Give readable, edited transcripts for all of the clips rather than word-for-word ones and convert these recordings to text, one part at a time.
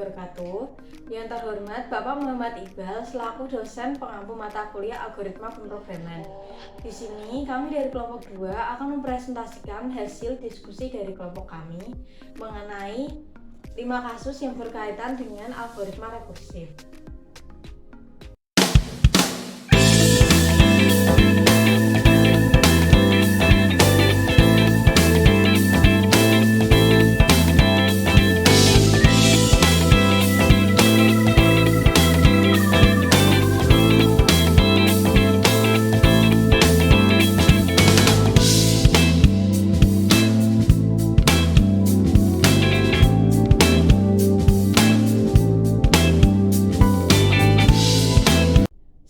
wabarakatuh. Yang terhormat Bapak Muhammad Iqbal selaku dosen pengampu mata kuliah algoritma pemrograman. Di sini kami dari kelompok 2 akan mempresentasikan hasil diskusi dari kelompok kami mengenai 5 kasus yang berkaitan dengan algoritma rekursif.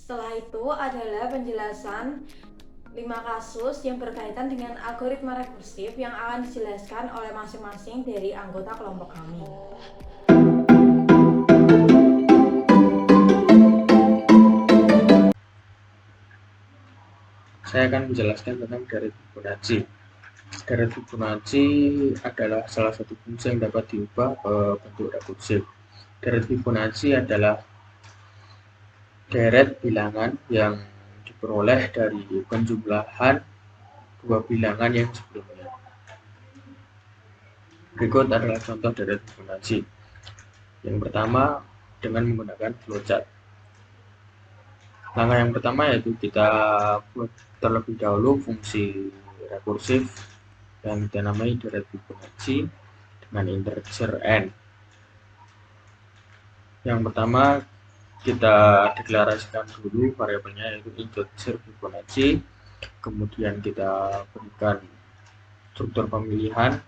Setelah itu adalah penjelasan 5 kasus yang berkaitan dengan algoritma rekursif yang akan dijelaskan oleh masing-masing dari anggota kelompok kami. Saya akan menjelaskan tentang deret Fibonacci. Deret Fibonacci adalah salah satu fungsi yang dapat diubah ke bentuk rekursif. Deret Fibonacci adalah deret bilangan yang diperoleh dari penjumlahan dua bilangan yang sebelumnya. Berikut adalah contoh deret Fibonacci. Yang pertama dengan menggunakan flowchart. Langkah yang pertama yaitu kita buat terlebih dahulu fungsi rekursif yang kita namai deret Fibonacci dengan integer n. Yang pertama kita deklarasikan dulu variabelnya yaitu integer Fibonacci, kemudian kita berikan struktur pemilihan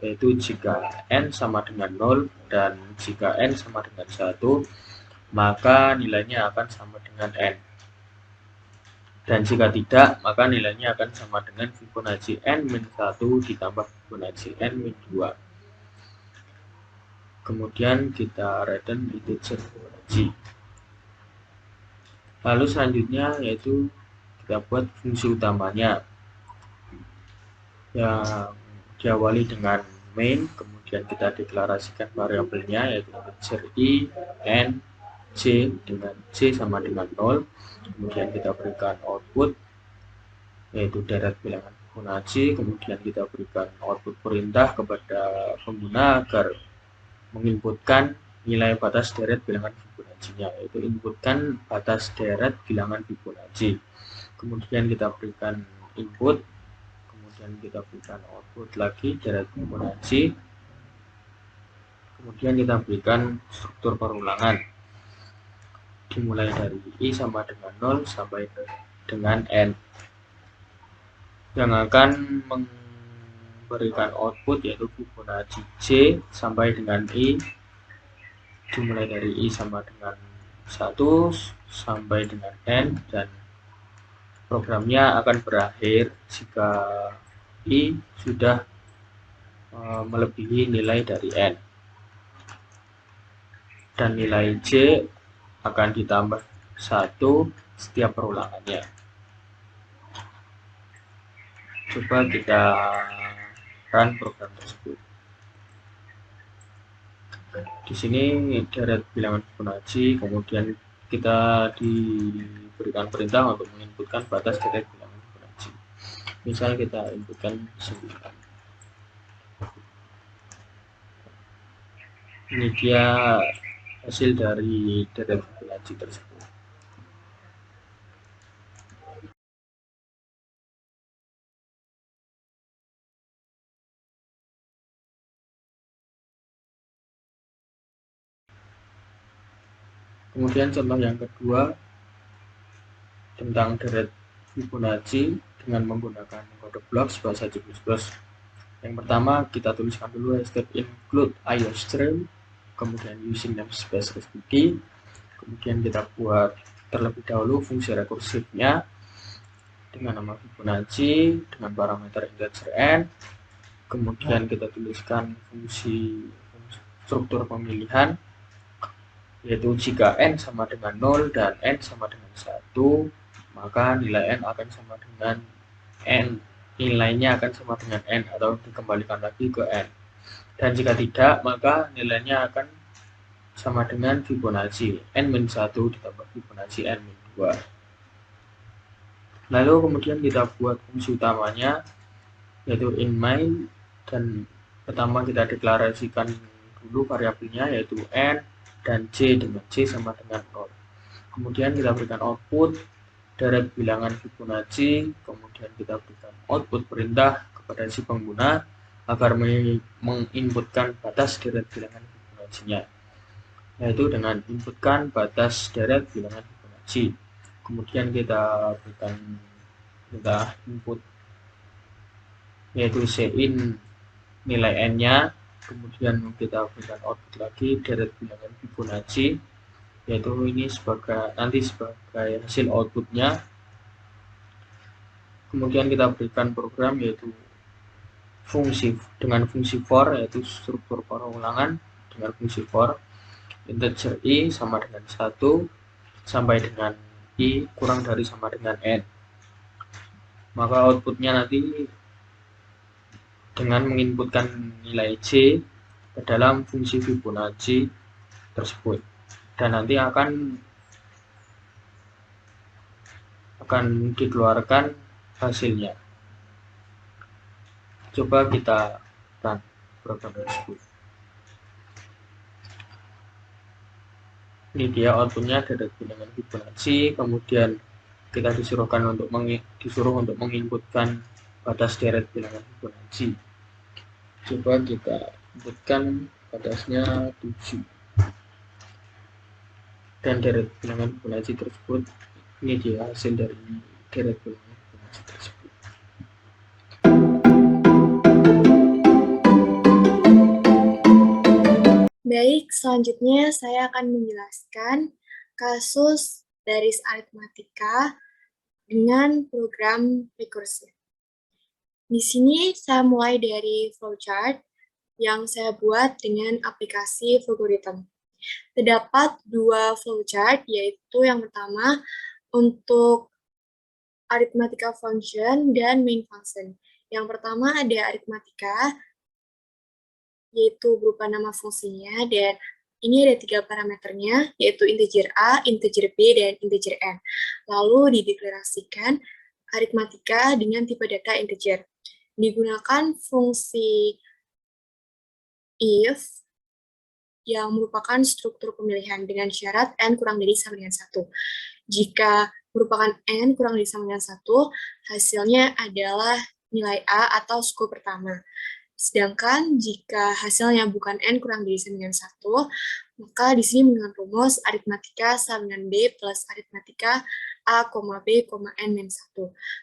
yaitu jika n sama dengan 0 dan jika n sama dengan 1 maka nilainya akan sama dengan n, dan jika tidak maka nilainya akan sama dengan Fibonacci n-1 ditambah Fibonacci n-2. Kemudian kita return integer Fibonacci. Lalu selanjutnya yaitu kita buat fungsi utamanya yang diawali dengan main, kemudian kita deklarasikan variabelnya yaitu integer i, n, j dengan j sama dengan 0. Kemudian kita berikan output yaitu deret bilangan Fibonacci, kemudian kita berikan output perintah kepada pengguna agar menginputkan nilai batas deret bilangan Fibonacci-nya, yaitu inputkan batas deret bilangan Fibonacci. Kemudian kita berikan input, kemudian kita berikan output lagi deret Fibonacci, kemudian kita berikan struktur perulangan dimulai dari i sama dengan 0 sampai dengan n yang akan memberikan output yaitu Fibonacci j sampai dengan i dimulai dari i sama dengan 1 sampai dengan n, dan programnya akan berakhir jika i sudah melebihi nilai dari n, dan nilai j akan ditambah 1 setiap perulangannya. Coba kita run program tersebut. Di sini deret bilangan Fibonacci, kemudian kita diberikan perintah untuk menginputkan batas deret bilangan Fibonacci. Misal kita inputkan 9. Ini dia hasil dari deret Fibonacci tersebut. Kemudian contoh yang kedua tentang deret Fibonacci dengan menggunakan kode blocks bahasa C++. Yang pertama kita tuliskan dulu step include iostream, kemudian using namespace key, kemudian kita buat terlebih dahulu fungsi rekursifnya dengan nama Fibonacci dengan parameter integer n, kemudian kita tuliskan fungsi struktur pemilihan yaitu jika n sama dengan 0 dan n sama dengan 1 maka nilai n akan sama dengan n, nilainya akan sama dengan n atau dikembalikan lagi ke n, dan jika tidak maka nilainya akan sama dengan Fibonacci N-1 ditambah Fibonacci N-2. Lalu kemudian kita buat fungsi utamanya, yaitu in main, dan pertama kita deklarasikan dulu variabelnya, yaitu N dan C, dengan C sama dengan 0. Kemudian kita berikan output deret bilangan Fibonacci, kemudian kita berikan output perintah kepada si pengguna agar menginputkan batas deret bilangan Fibonacci-nya, yaitu dengan inputkan batas deret bilangan Fibonacci. Kemudian kita berikan perintah input, yaitu Cin nilai n-nya, kemudian kita berikan output lagi deret bilangan Fibonacci, yaitu ini nanti sebagai hasil outputnya. Kemudian kita berikan program, yaitu dengan fungsi for, yaitu struktur pengulangan dengan fungsi for integer i sama dengan 1 sampai dengan i kurang dari sama dengan n. Maka outputnya nanti dengan menginputkan nilai c ke dalam fungsi Fibonacci tersebut, dan nanti akan dikeluarkan hasilnya. Coba kita run program tersebut. Ini dia outputnya deret bilangan Fibonacci, kemudian kita disuruh untuk menginputkan batas deret bilangan Fibonacci. Coba kita inputkan batasnya 7, dan deret bilangan Fibonacci tersebut, ini dia hasil dari deret bilangan Fibonacci tersebut. Baik, selanjutnya saya akan menjelaskan kasus baris aritmatika dengan program rekursif. Di sini saya mulai dari flowchart yang saya buat dengan aplikasi Flowgorithm. Terdapat dua flowchart, yaitu yang pertama untuk arithmetica function dan main function. Yang pertama ada arithmetica, yaitu berupa nama fungsinya, dan ini ada 3 parameternya, yaitu integer A, integer B, dan integer N. Lalu dideklarasikan aritmatika dengan tipe data integer. Digunakan fungsi if yang merupakan struktur pemilihan dengan syarat N kurang dari sama dengan 1. Jika merupakan N kurang dari sama dengan 1, hasilnya adalah nilai A atau suku pertama. Sedangkan jika hasilnya bukan N kurang dari sama dengan 1, maka di sini menggunakan rumus aritmatika sama dengan B plus aritmatika A, B, N-1.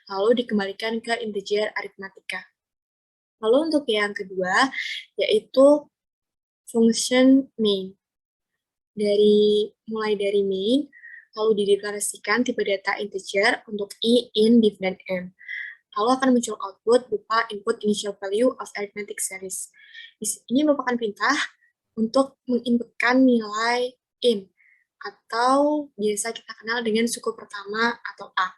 Lalu dikembalikan ke integer aritmatika. Lalu untuk yang kedua, yaitu function main. Mulai dari main, lalu dideklarasikan tipe data integer untuk I, in, div, dan M. Lalu akan muncul output berupa input initial value of arithmetic series. Ini merupakan perintah untuk menginputkan nilai in, atau biasa kita kenal dengan suku pertama atau A.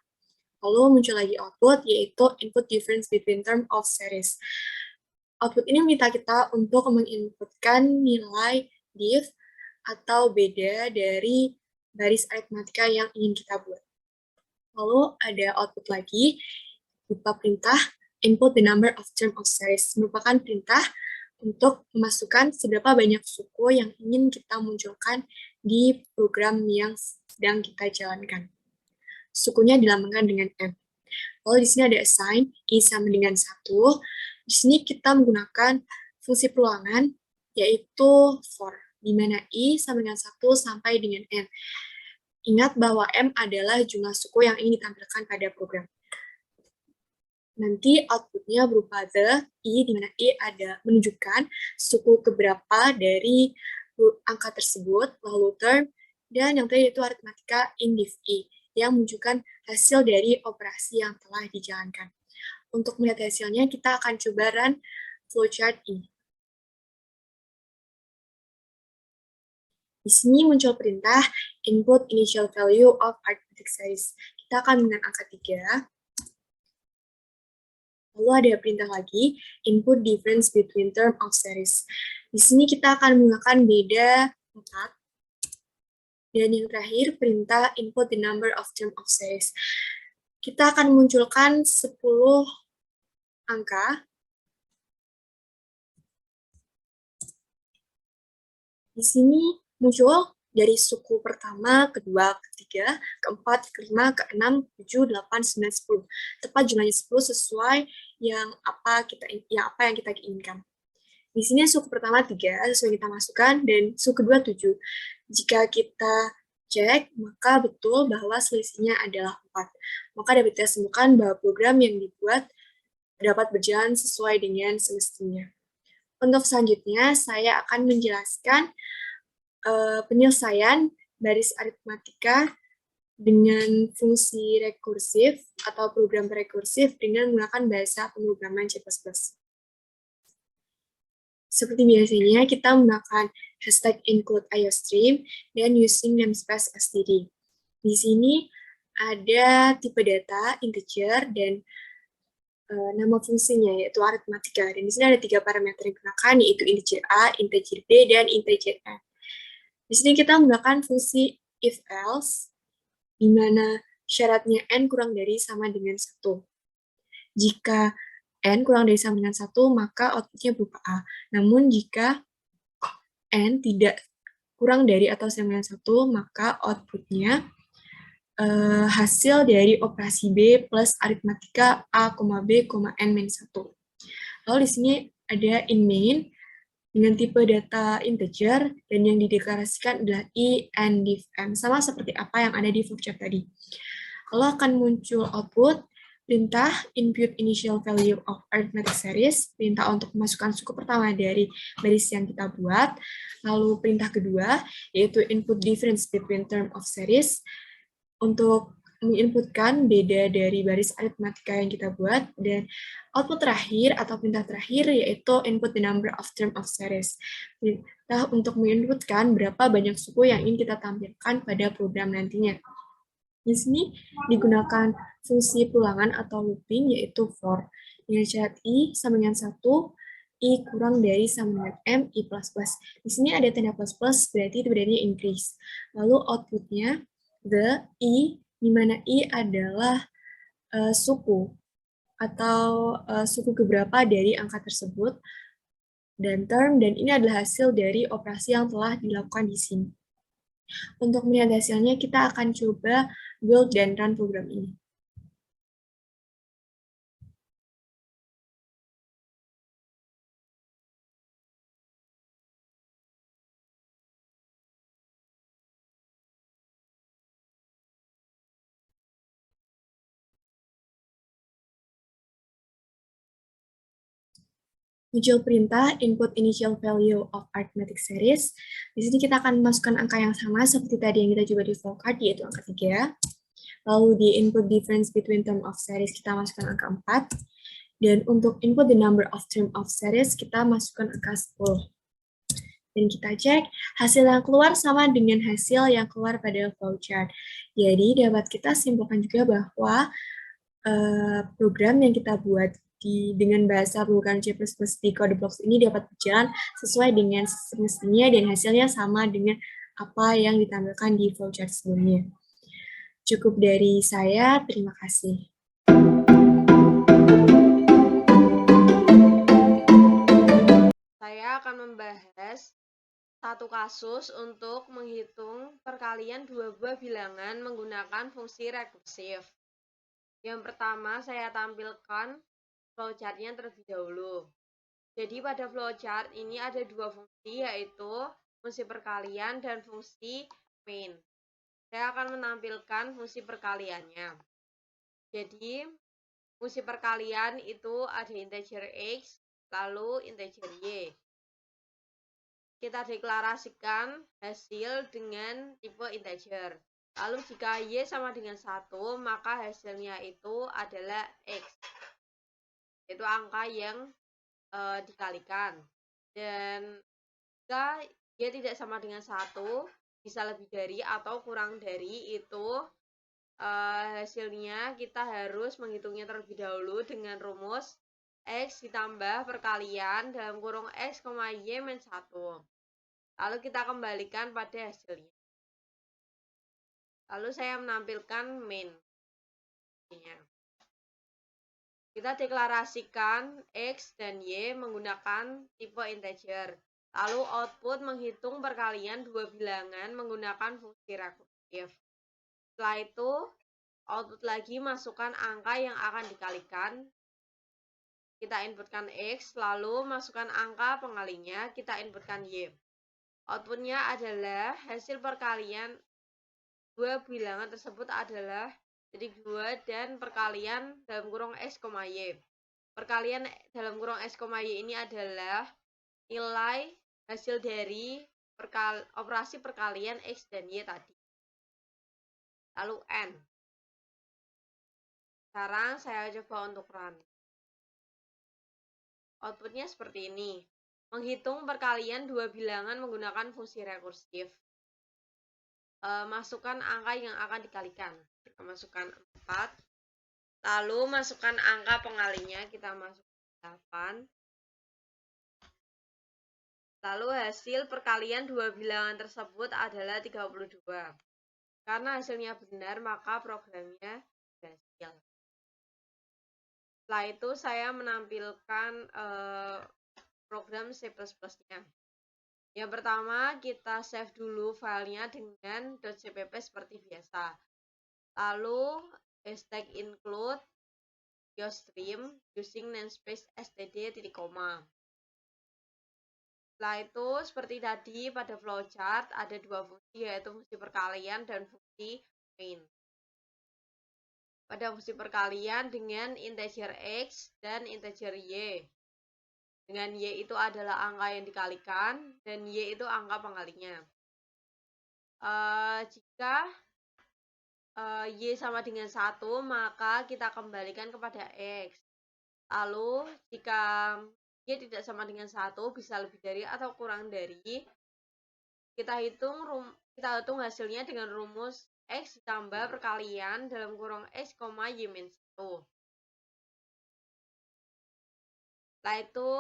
Lalu muncul lagi output, yaitu input difference between term of series. Output ini meminta kita untuk menginputkan nilai div atau beda dari baris aritmatika yang ingin kita buat. Lalu ada output lagi, berupa perintah input the number of term of series, merupakan perintah untuk memasukkan seberapa banyak suku yang ingin kita munculkan di program yang sedang kita jalankan. Sukunya dilambangkan dengan M. Lalu di sini ada assign, I sama dengan 1. Di sini kita menggunakan fungsi perulangan, yaitu for, di mana I sama dengan 1 sampai dengan N. Ingat bahwa M adalah jumlah suku yang ingin ditampilkan pada program. Nanti outputnya berupa the, I, di mana I ada menunjukkan suku keberapa dari angka tersebut, lalu term, dan yang tadi itu aritmatika in div I, yang menunjukkan hasil dari operasi yang telah dijalankan. Untuk melihat hasilnya, kita akan coba run flowchart ini. Di sini muncul perintah input initial value of arithmetic series. Kita akan menggunakan angka 3. Lalu ada perintah lagi, input difference between term of series. Di sini kita akan menggunakan beda 4, Dan yang terakhir, perintah input the number of term of series. Kita akan munculkan 10 angka. Di sini muncul dari suku pertama, kedua, ketiga, keempat, kelima, keenam, 7, 8, 9, 10. Tepat jumlahnya 10 sesuai yang apa yang kita inginkan. Di sini suku pertama 3 sesuai kita masukkan, dan suku kedua 7. Jika kita cek, maka betul bahwa selisihnya adalah 4. Maka dapat kita simpulkan bahwa program yang dibuat dapat berjalan sesuai dengan semestinya. Untuk selanjutnya, saya akan menjelaskan penyelesaian baris aritmatika dengan fungsi rekursif atau program rekursif dengan menggunakan bahasa pemrograman C++. Seperti biasanya, kita menggunakan hashtag include IOStream dan using namespace std. Di sini ada tipe data, integer, dan nama fungsinya, yaitu aritmatika. Dan di sini ada 3 parameter yang digunakan, yaitu integer A, integer B, dan integer N. Di sini kita menggunakan fungsi if-else, di mana syaratnya N kurang dari sama dengan 1. Jika N kurang dari sama dengan 1, maka outputnya berupa A. Namun jika N tidak kurang dari atau sama dengan 1, maka outputnya hasil dari operasi B plus aritmatika A, B, N-1. Lalu di sini ada in main, dengan tipe data integer, dan yang dideklarasikan adalah i, n, div, m, sama seperti apa yang ada di flowchart tadi. Lalu akan muncul output, perintah input initial value of arithmetic series, perintah untuk memasukkan suku pertama dari baris yang kita buat, lalu perintah kedua, yaitu input difference between term of series, untuk menginputkan beda dari baris aritmatika yang kita buat, dan output terakhir atau perintah terakhir yaitu input the number of term of series. Perintah untuk menginputkan berapa banyak suku yang ingin kita tampilkan pada program nantinya. Di sini digunakan fungsi pulangan atau looping yaitu for. Dengan syarat i sama dengan 1, i kurang dari sama dengan m, i plus plus. Di sini ada tanda plus plus, berarti itu berarti increase. Lalu outputnya the i, di mana i adalah suku atau suku keberapa dari angka tersebut, dan term, dan ini adalah hasil dari operasi yang telah dilakukan di sini. Untuk melihat hasilnya, kita akan coba build dan run program ini. Muncul perintah input initial value of arithmetic series. Di sini kita akan memasukkan angka yang sama seperti tadi yang kita coba di flowchart, yaitu angka 3. Lalu di input difference between term of series kita masukkan angka 4. Dan untuk input the number of term of series kita masukkan angka 10. Dan kita cek, hasil yang keluar sama dengan hasil yang keluar pada flowchart. Jadi dapat kita simpulkan juga bahwa program yang kita buat dengan bahasa pemrograman C++ di Code Blocks ini dapat berjalan sesuai dengan semestinya dan hasilnya sama dengan apa yang ditampilkan di flowchart sebelumnya. Cukup dari saya, terima kasih. Saya akan membahas satu kasus untuk menghitung perkalian dua buah bilangan menggunakan fungsi rekursif. Yang pertama, saya tampilkan flowchart-nya terlebih dahulu. Jadi pada flowchart ini ada dua fungsi, yaitu fungsi perkalian dan fungsi main. Saya akan menampilkan fungsi perkaliannya. Jadi, fungsi perkalian itu ada integer x, lalu integer y. Kita deklarasikan hasil dengan tipe integer. Lalu jika y sama dengan 1, maka hasilnya itu adalah x. Itu angka yang dikalikan. Dan jika y tidak sama dengan 1, bisa lebih dari atau kurang dari itu, hasilnya kita harus menghitungnya terlebih dahulu dengan rumus x ditambah perkalian dalam kurung x, y min 1. Lalu kita kembalikan pada hasilnya. Lalu saya menampilkan main. Kita deklarasikan X dan Y menggunakan tipe integer. Lalu output menghitung perkalian dua bilangan menggunakan fungsi rekursif. Setelah itu, output lagi masukkan angka yang akan dikalikan. Kita inputkan X, lalu masukkan angka pengalinya, kita inputkan Y. Outputnya adalah hasil perkalian dua bilangan tersebut adalah titik 2 dan perkalian dalam kurung X, Y. Perkalian dalam kurung X, Y ini adalah nilai hasil dari operasi perkalian X dan Y tadi. Lalu N. Sekarang saya coba untuk run. Outputnya seperti ini. Menghitung perkalian dua bilangan menggunakan fungsi rekursif. Masukkan angka yang akan dikalikan. Kita masukkan 4. Lalu masukkan angka pengalinya, kita masukkan 8. Lalu hasil perkalian dua bilangan tersebut adalah 32. Karena hasilnya benar, maka programnya berhasil. Setelah itu saya menampilkan program C++-nya. Yang pertama, kita save dulu filenya dengan .cpp seperti biasa. Lalu hashtag include your stream using namespace std titik koma. Setelah itu, seperti tadi pada flowchart ada dua fungsi, yaitu fungsi perkalian dan fungsi main. Pada fungsi perkalian dengan integer X dan integer Y. Dengan Y itu adalah angka yang dikalikan, dan Y itu angka pengalinya. Jika Y sama dengan 1, maka kita kembalikan kepada X. Lalu, jika Y tidak sama dengan 1, bisa lebih dari atau kurang dari, kita hitung hasilnya dengan rumus X ditambah perkalian dalam kurung X, Y min 1. Setelah itu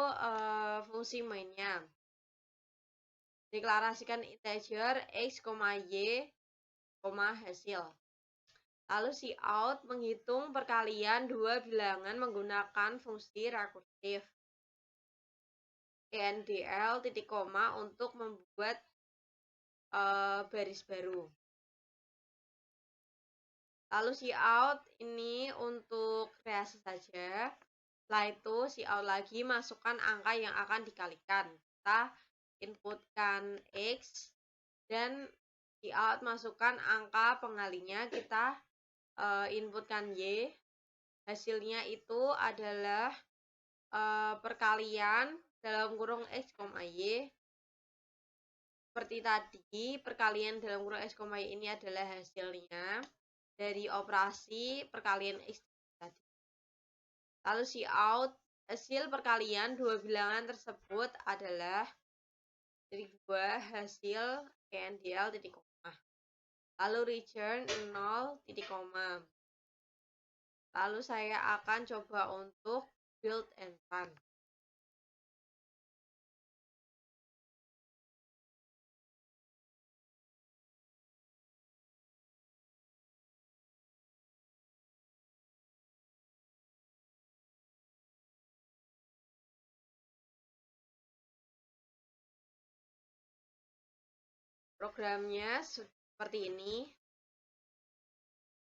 fungsi mainnya. Deklarasikan integer X, Y, hasil. Lalu cout menghitung perkalian dua bilangan menggunakan fungsi rekursif. ENDL titik koma untuk membuat baris baru. Lalu cout ini untuk kreasi saja. Setelah itu cout lagi masukkan angka yang akan dikalikan. Kita inputkan X dan cout masukkan angka pengalinya, kita inputkan Y. Hasilnya itu adalah perkalian dalam kurung X, Y. Seperti tadi, perkalian dalam kurung X, Y ini adalah hasilnya dari operasi perkalian X tadi. Lalu cout hasil perkalian dua bilangan tersebut adalah dari 2 hasil ENDL titik koma. Lalu return 0 titik koma. Lalu saya akan coba untuk build and run. Programnya seperti ini.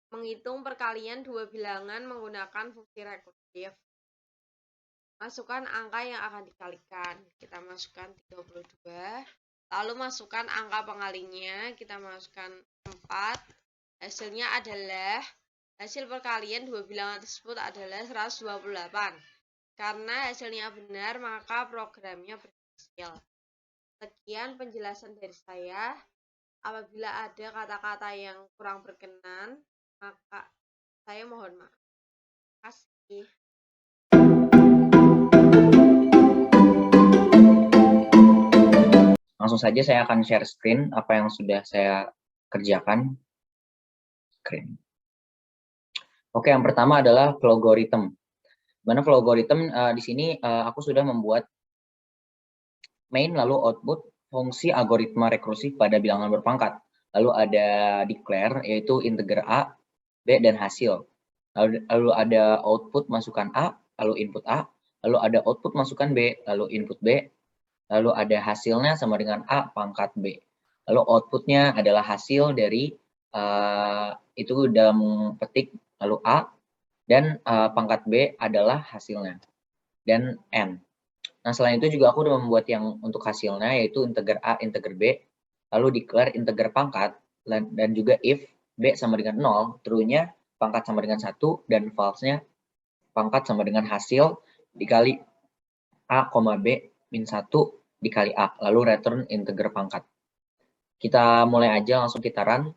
Menghitung perkalian dua bilangan menggunakan fungsi rekursif. Masukkan angka yang akan dikalikan. Kita masukkan 32. Lalu masukkan angka pengalinya. Kita masukkan 4. Hasilnya adalah, hasil perkalian dua bilangan tersebut adalah 128. Karena hasilnya benar, maka programnya berhasil. Sekian penjelasan dari saya. Apabila ada kata-kata yang kurang berkenan, maka saya mohon maaf. Terima kasih. Langsung saja saya akan share screen apa yang sudah saya kerjakan. Screen. Oke, yang pertama adalah logarithm. Mana logarithm di sini aku sudah membuat main lalu output fungsi algoritma rekursif pada bilangan berpangkat. lalu ada declare, yaitu integer A, B, dan hasil. Lalu ada output masukkan A, lalu input A, lalu ada output masukkan B, lalu input B, lalu ada hasilnya sama dengan A pangkat B. Lalu outputnya adalah hasil dari itu dalam petik, lalu A, dan pangkat B adalah hasilnya, dan N. Nah, selain itu juga aku udah membuat yang untuk hasilnya, yaitu integer A, integer B, lalu declare integer pangkat, dan juga if B sama dengan 0, true-nya pangkat sama dengan 1, dan false-nya pangkat sama dengan hasil dikali A, B, min 1 dikali A, lalu return integer pangkat. Kita mulai aja, langsung kita run.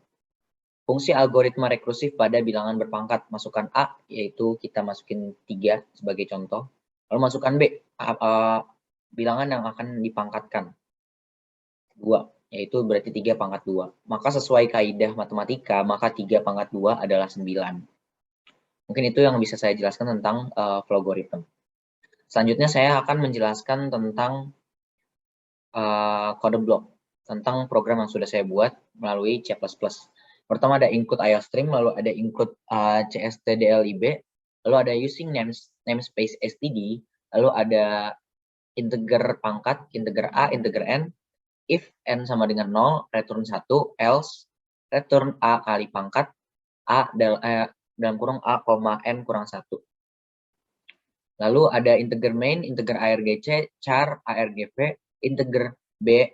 Fungsi algoritma rekursif pada bilangan berpangkat, masukkan A, yaitu kita masukin 3 sebagai contoh, lalu masukkan B, bilangan yang akan dipangkatkan, 2, yaitu berarti 3 pangkat 2. Maka sesuai kaidah matematika, maka 3 pangkat 2 adalah 9. Mungkin itu yang bisa saya jelaskan tentang logaritma. Selanjutnya saya akan menjelaskan tentang kode blok, tentang program yang sudah saya buat melalui C++. Pertama ada include IOStream, lalu ada include cstdlib, lalu ada using namespace std, lalu ada integer pangkat, integer A, integer N, if N sama dengan 0, return 1, else, return A kali pangkat, A dalam kurung A, N kurang 1. Lalu ada integer main, integer argc, char, argv, integer B,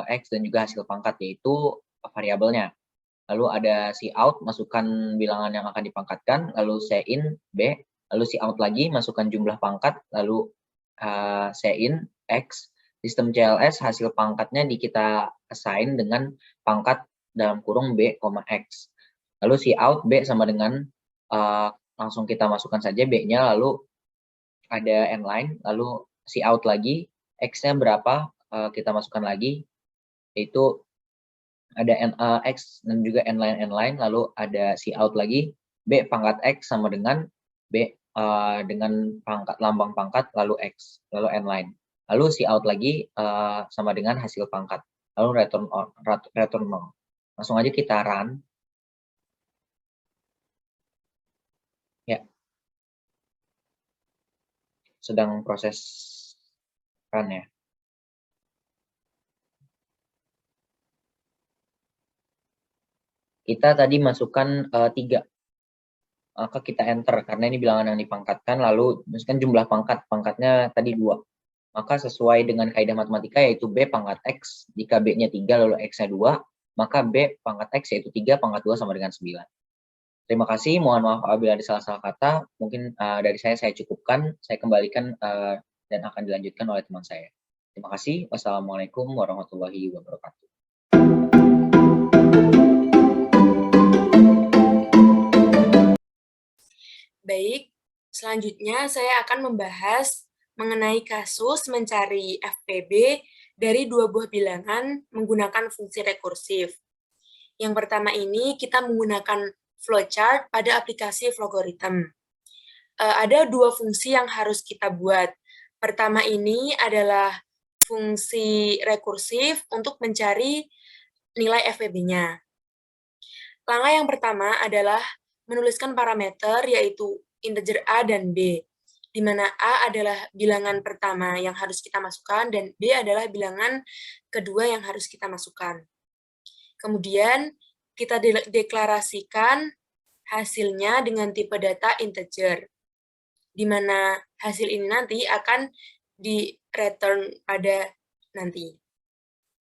X, dan juga hasil pangkat, yaitu variabelnya. Lalu ada cout, masukkan bilangan yang akan dipangkatkan, lalu in B, lalu cout lagi, masukkan jumlah pangkat, lalu in X, sistem CLS, hasil pangkatnya kita assign dengan pangkat dalam kurung B, X. Lalu cout B sama dengan, langsung kita masukkan saja B-nya, lalu ada nline, lalu cout lagi, X-nya berapa, kita masukkan lagi, yaitu ada X dan juga nline, lalu ada cout lagi, B pangkat X sama dengan B dengan pangkat lambang pangkat, lalu X, lalu nline. Lalu cout lagi sama dengan hasil pangkat, lalu return 0. Langsung aja kita run. Ya. Sedang proses run ya. Kita tadi masukkan 3, maka kita enter karena ini bilangan yang dipangkatkan, lalu masukkan jumlah pangkatnya tadi 2. Maka sesuai dengan kaidah matematika, yaitu B pangkat X, jika B-nya 3 lalu X-nya 2, maka B pangkat X yaitu 3 pangkat 2 sama dengan 9. Terima kasih, mohon maaf apabila ada salah-salah kata, mungkin dari saya cukupkan, saya kembalikan dan akan dilanjutkan oleh teman saya. Terima kasih, wassalamualaikum warahmatullahi wabarakatuh. Baik, selanjutnya saya akan membahas mengenai kasus mencari FPB dari 2 buah bilangan menggunakan fungsi rekursif. Yang pertama ini kita menggunakan flowchart pada aplikasi Flowgorithm. Ada 2 fungsi yang harus kita buat. Pertama ini adalah fungsi rekursif untuk mencari nilai FPB-nya. Langkah yang pertama adalah menuliskan parameter yaitu integer A dan B, di mana A adalah bilangan pertama yang harus kita masukkan dan B adalah bilangan kedua yang harus kita masukkan. Kemudian kita deklarasikan hasilnya dengan tipe data integer, di mana hasil ini nanti akan di-return pada nanti.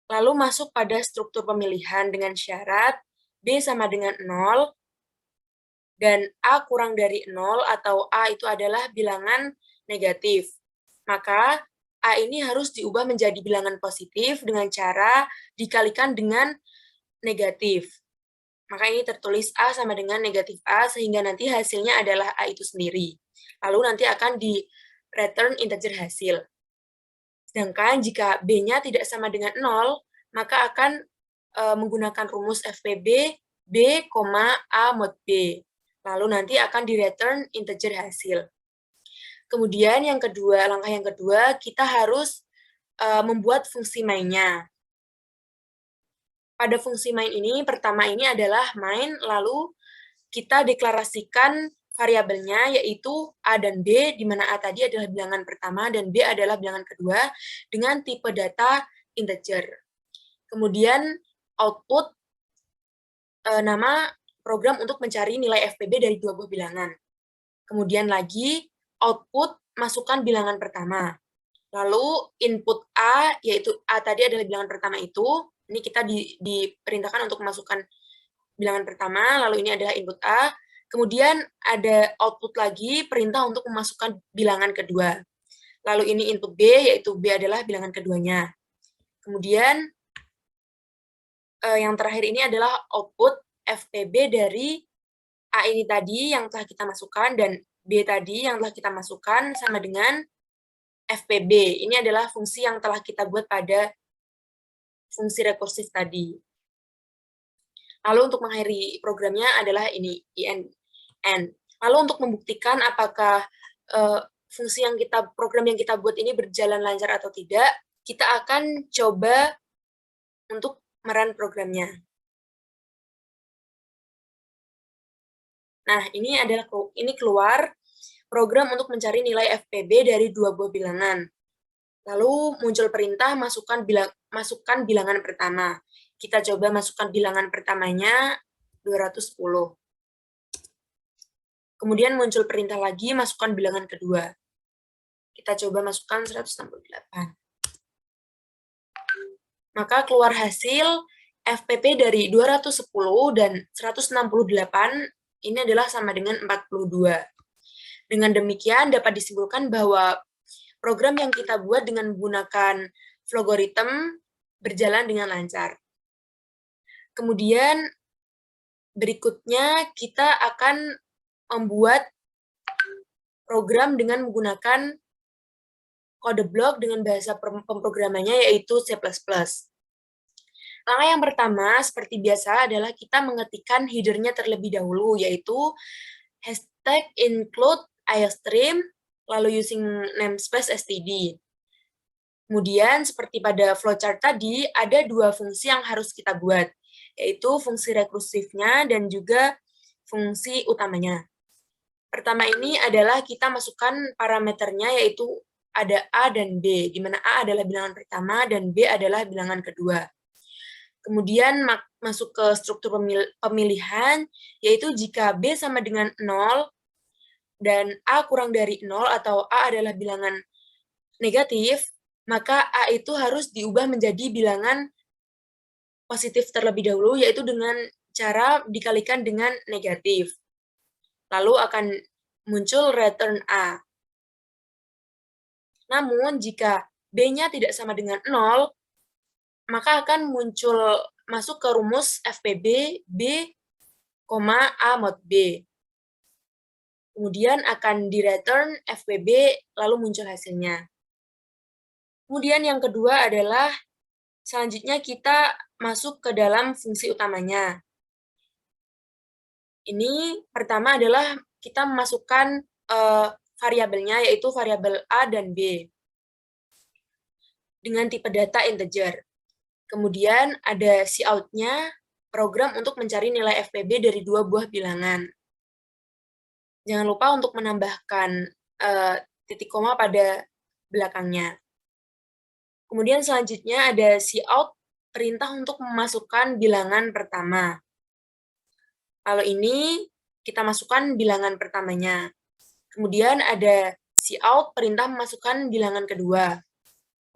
Lalu masuk pada struktur pemilihan dengan syarat B sama dengan 0, dan A kurang dari 0 atau A itu adalah bilangan negatif. Maka A ini harus diubah menjadi bilangan positif dengan cara dikalikan dengan negatif. Maka ini tertulis A sama dengan negatif A, sehingga nanti hasilnya adalah A itu sendiri. Lalu nanti akan di-return integer hasil. Sedangkan jika B-nya tidak sama dengan 0, maka akan menggunakan rumus FPB B, A mod B. Lalu nanti akan di-return integer hasil. Kemudian yang kedua, langkah yang kedua, kita harus membuat fungsi mainnya. pada fungsi main ini, pertama ini adalah main, lalu kita deklarasikan variabelnya, yaitu A dan B, di mana A tadi adalah bilangan pertama dan B adalah bilangan kedua, dengan tipe data integer. Kemudian output nama program untuk mencari nilai FPB dari dua buah bilangan. Kemudian lagi output masukkan bilangan pertama. Lalu input A, yaitu A tadi adalah bilangan pertama itu, ini kita diperintahkan untuk memasukkan bilangan pertama, lalu ini adalah input A. Kemudian ada output lagi, perintah untuk memasukkan bilangan kedua. Lalu ini input B, yaitu B adalah bilangan keduanya. Kemudian yang terakhir ini adalah output FPB dari A ini tadi yang telah kita masukkan, dan B tadi yang telah kita masukkan sama dengan FPB. Ini adalah fungsi yang telah kita buat pada fungsi rekursif tadi. Lalu untuk mengakhiri programnya adalah ini, IN. Lalu untuk membuktikan apakah program yang kita buat ini berjalan lancar atau tidak, kita akan coba untuk merun programnya. Nah, ini keluar program untuk mencari nilai FPB dari dua buah bilangan. Lalu muncul perintah masukkan bilangan pertama. Kita coba masukkan bilangan pertamanya 210. Kemudian muncul perintah lagi masukkan bilangan kedua. Kita coba masukkan 168. Maka keluar hasil FPP dari 210 dan 168 ini adalah sama dengan 42. Dengan demikian dapat disimpulkan bahwa program yang kita buat dengan menggunakan logaritm berjalan dengan lancar. Kemudian berikutnya kita akan membuat program dengan menggunakan kode blok dengan bahasa pemrogramannya yaitu C++. Langkah yang pertama, seperti biasa, adalah kita mengetikkan header-nya terlebih dahulu, yaitu hashtag include iostream, lalu using namespace std. Kemudian, seperti pada flowchart tadi, ada dua fungsi yang harus kita buat, yaitu fungsi rekursifnya dan juga fungsi utamanya. Pertama ini adalah kita masukkan parameternya, yaitu ada A dan B, di mana A adalah bilangan pertama dan B adalah bilangan kedua. Kemudian masuk ke struktur pemilihan, yaitu jika B sama dengan 0 dan A kurang dari 0 atau A adalah bilangan negatif, maka A itu harus diubah menjadi bilangan positif terlebih dahulu, yaitu dengan cara dikalikan dengan negatif. Lalu akan muncul return A. Namun, jika B-nya tidak sama dengan 0, maka akan masuk ke rumus FPB B, A mod B. Kemudian akan di-return FPB, lalu muncul hasilnya. Kemudian yang kedua adalah, selanjutnya kita masuk ke dalam fungsi utamanya. Ini pertama adalah kita memasukkan variabelnya, yaitu variabel A dan B, dengan tipe data integer. Kemudian ada cout-nya, program untuk mencari nilai FPB dari dua buah bilangan. Jangan lupa untuk menambahkan titik koma pada belakangnya. Kemudian selanjutnya ada cout, perintah untuk memasukkan bilangan pertama. Lalu ini kita masukkan bilangan pertamanya. Kemudian ada cout, perintah memasukkan bilangan kedua.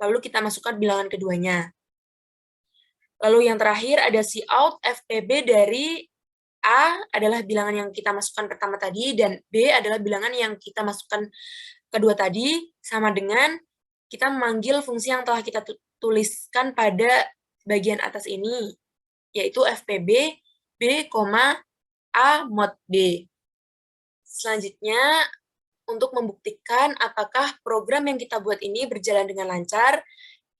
Lalu kita masukkan bilangan keduanya. Lalu yang terakhir ada cout FPB dari A adalah bilangan yang kita masukkan pertama tadi, dan B adalah bilangan yang kita masukkan kedua tadi, sama dengan kita memanggil fungsi yang telah kita tuliskan pada bagian atas ini, yaitu FPB B, A mod B. Selanjutnya, untuk membuktikan apakah program yang kita buat ini berjalan dengan lancar,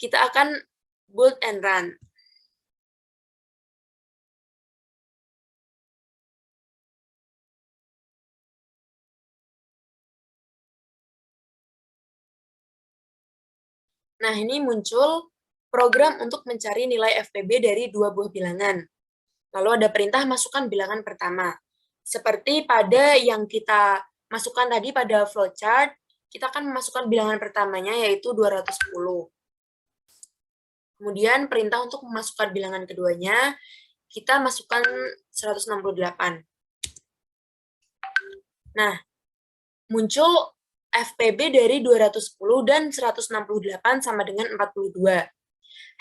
kita akan build and run. Nah, ini muncul program untuk mencari nilai FPB dari dua buah bilangan. Lalu ada perintah masukkan bilangan pertama. Seperti pada yang kita masukkan tadi pada flowchart, kita akan memasukkan bilangan pertamanya yaitu 210. Kemudian perintah untuk memasukkan bilangan keduanya, kita masukkan 168. Nah, muncul FPB dari 210 dan 168 sama dengan 42.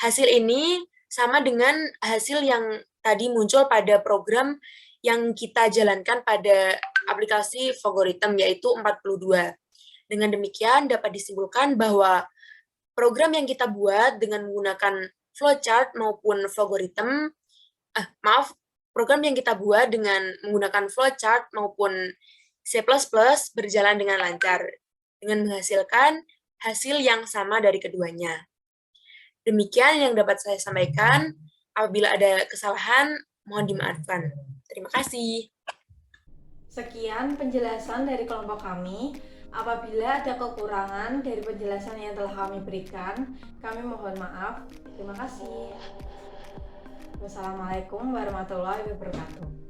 Hasil ini sama dengan hasil yang tadi muncul pada program yang kita jalankan pada aplikasi Flowgorithms, yaitu 42. Dengan demikian dapat disimpulkan bahwa program yang kita buat dengan menggunakan flowchart maupun Flowgorithms, program yang kita buat dengan menggunakan flowchart maupun C++ berjalan dengan lancar, dengan menghasilkan hasil yang sama dari keduanya. Demikian yang dapat saya sampaikan. Apabila ada kesalahan, mohon dimaafkan. Terima kasih. Sekian penjelasan dari kelompok kami. Apabila ada kekurangan dari penjelasan yang telah kami berikan, kami mohon maaf. Terima kasih. Wassalamualaikum warahmatullahi wabarakatuh.